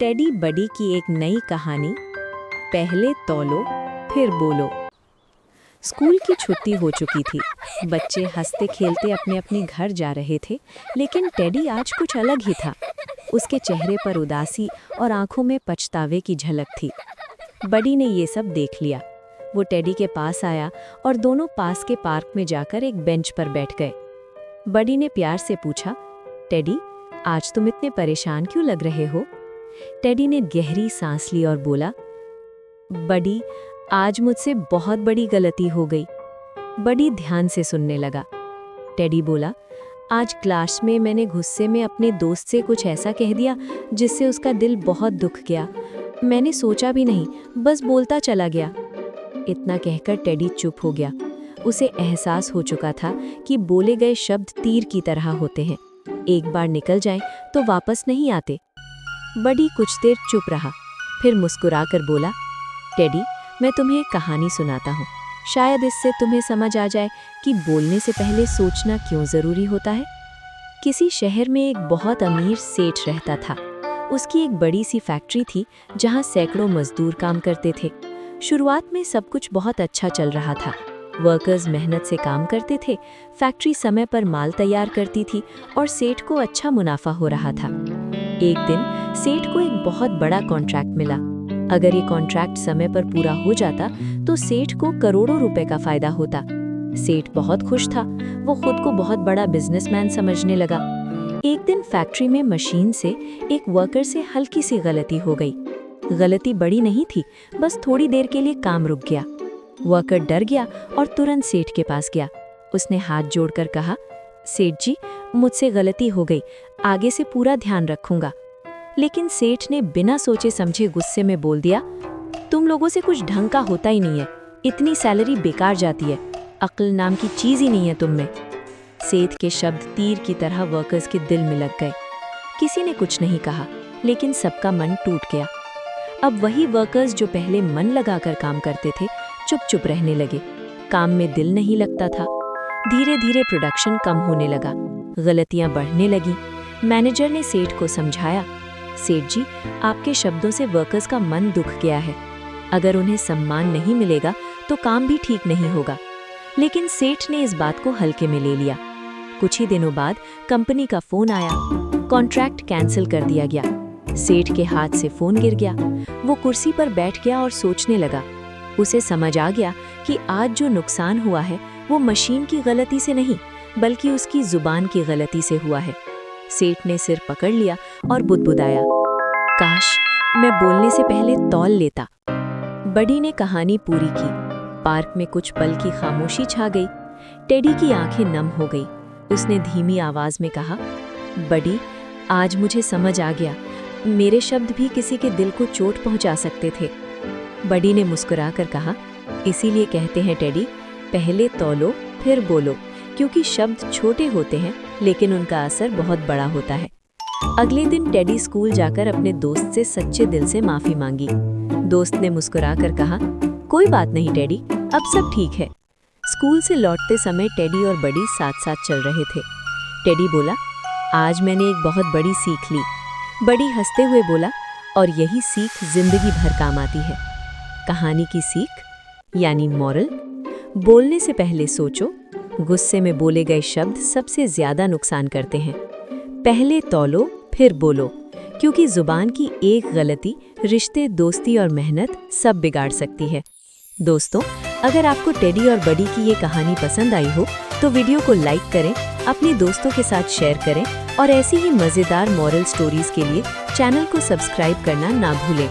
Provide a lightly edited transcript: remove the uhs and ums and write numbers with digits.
Teddy बडी की एक नई कहानी। पहले तौलो फिर बोलो। स्कूल की छुट्टी हो चुकी थी। बच्चे हंसते खेलते अपने अपने घर जा रहे थे, लेकिन टेडी आज कुछ अलग ही था। उसके चेहरे पर उदासी और आंखों में पछतावे की झलक थी। बडी ने ये सब देख लिया। वो टेडी के पास आया और दोनों पास के पार्क में जाकर एक बेंच पर बैठ गए। बडी ने प्यार से पूछा, टेडी, आज तुम इतने परेशान क्यों लग रहे हो? टेडी ने गहरी सांस ली और बोला, बडी, आज मुझसे बहुत बड़ी गलती हो गई। बडी ध्यान से सुनने लगा। टेडी बोला, आज क्लास में मैंने गुस्से में अपने दोस्त से कुछ ऐसा कह दिया जिससे उसका दिल बहुत दुख गया। मैंने सोचा भी नहीं, बस बोलता चला गया। इतना कहकर टेडी चुप हो गया। उसे एहसास हो चुका था कि बोले गए शब्द तीर की तरह होते हैं, एक बार निकल जाएं तो वापस नहीं आते। बडी कुछ देर चुप रहा, फिर मुस्कुराकर बोला, टेडी, मैं तुम्हें एक कहानी सुनाता हूँ। शायद इससे तुम्हें समझ आ जाए कि बोलने से पहले सोचना क्यों ज़रूरी होता है। किसी शहर में एक बहुत अमीर सेठ रहता था। उसकी एक बड़ी सी फैक्ट्री थी जहाँ सैकड़ों मजदूर काम करते थे। शुरुआत में सब कुछ बहुत अच्छा चल रहा था। वर्कर्स मेहनत से काम करते थे, फैक्ट्री समय पर माल तैयार करती थी और सेठ को अच्छा मुनाफा हो रहा था। एक दिन सेठ को एक बहुत बड़ा कॉन्ट्रैक्ट मिला। अगर ये कॉन्ट्रैक्ट समय पर पूरा हो जाता तो सेठ को करोड़ों रुपए का फायदा होता। सेठ बहुत खुश था। वो खुद को बहुत बड़ा बिजनेसमैन समझने लगा। एक दिन फैक्ट्री में मशीन से एक वर्कर से हल्की सी गलती हो गई। गलती बड़ी नहीं थी, बस थोड़ी देर के लिए काम रुक गया। वर्कर डर गया और तुरंत सेठ के पास गया। उसने हाथ जोड़कर कहा, सेठ जी, मुझसे गलती हो गई, आगे से पूरा ध्यान रखूंगा। लेकिन सेठ ने बिना सोचे समझे गुस्से में बोल दिया, तुम लोगों से कुछ ढंग का होता ही नहीं है, इतनी सैलरी बेकार जाती है, अक्ल नाम की चीज ही नहीं है तुम में। सेठ के शब्द तीर की तरह वर्कर्स के दिल में लग गए। किसी ने कुछ नहीं कहा, लेकिन सबका मन टूट गया। अब वही वर्कर्स जो पहले मन लगाकर काम करते थे, चुप चुप रहने लगे। काम में दिल नहीं लगता था। धीरे धीरे प्रोडक्शन कम होने लगा, गलतियां बढ़ने लगी। मैनेजर ने सेठ को समझाया, सेठ जी, आपके शब्दों से वर्कर्स का मन दुख गया है। अगर उन्हें सम्मान नहीं मिलेगा तो काम भी ठीक नहीं होगा। लेकिन सेठ ने इस बात को हल्के में ले लिया। कुछ ही दिनों बाद कंपनी का फोन आया। कॉन्ट्रैक्ट कैंसिल कर दिया गया। सेठ के हाथ से फोन गिर गया। वो कुर्सी पर बैठ गया और सोचने लगा। उसे समझ आ गया कि आज जो नुकसान हुआ है वो मशीन की गलती से नहीं, बल्कि उसकी जुबान की गलती से हुआ है। सेठ ने सिर पकड़ लिया और बुदबुदाया, काश मैं बोलने से पहले तौल लेता। बडी ने कहानी पूरी की। पार्क में कुछ पल की खामोशी छा गई। टेडी की आंखें नम हो गई। उसने धीमी आवाज में कहा, बडी, आज मुझे समझ आ गया, मेरे शब्द भी किसी के दिल को चोट पहुंचा सकते थे। बडी ने मुस्कुराकर कहा, इसीलिए कहते हैं टेडी, पहले तौलो फिर बोलो, क्योंकि शब्द छोटे होते हैं लेकिन उनका असर बहुत बड़ा होता है। अगले दिन टेडी स्कूल जाकर अपने दोस्त से सच्चे दिल से माफी मांगी। दोस्त ने मुस्कुराकर कहा, कोई बात नहीं टेडी, अब सब ठीक है। स्कूल से लौटते समय टेडी और बडी साथ साथ चल रहे थे। टेडी बोला, आज मैंने एक बहुत बड़ी सीख ली। बडी हंसते हुए बोला, और यही सीख जिंदगी भर काम आती है। कहानी की सीख यानी मॉरल, बोलने से पहले सोचो। गुस्से में बोले गए शब्द सबसे ज्यादा नुकसान करते हैं। पहले तौलो फिर बोलो, क्योंकि जुबान की एक गलती रिश्ते, दोस्ती और मेहनत सब बिगाड़ सकती है। दोस्तों, अगर आपको टेडी और बडी की ये कहानी पसंद आई हो तो वीडियो को लाइक करें, अपने दोस्तों के साथ शेयर करें और ऐसी ही मज़ेदार मॉरल स्टोरीज के लिए चैनल को सब्सक्राइब करना ना भूलें।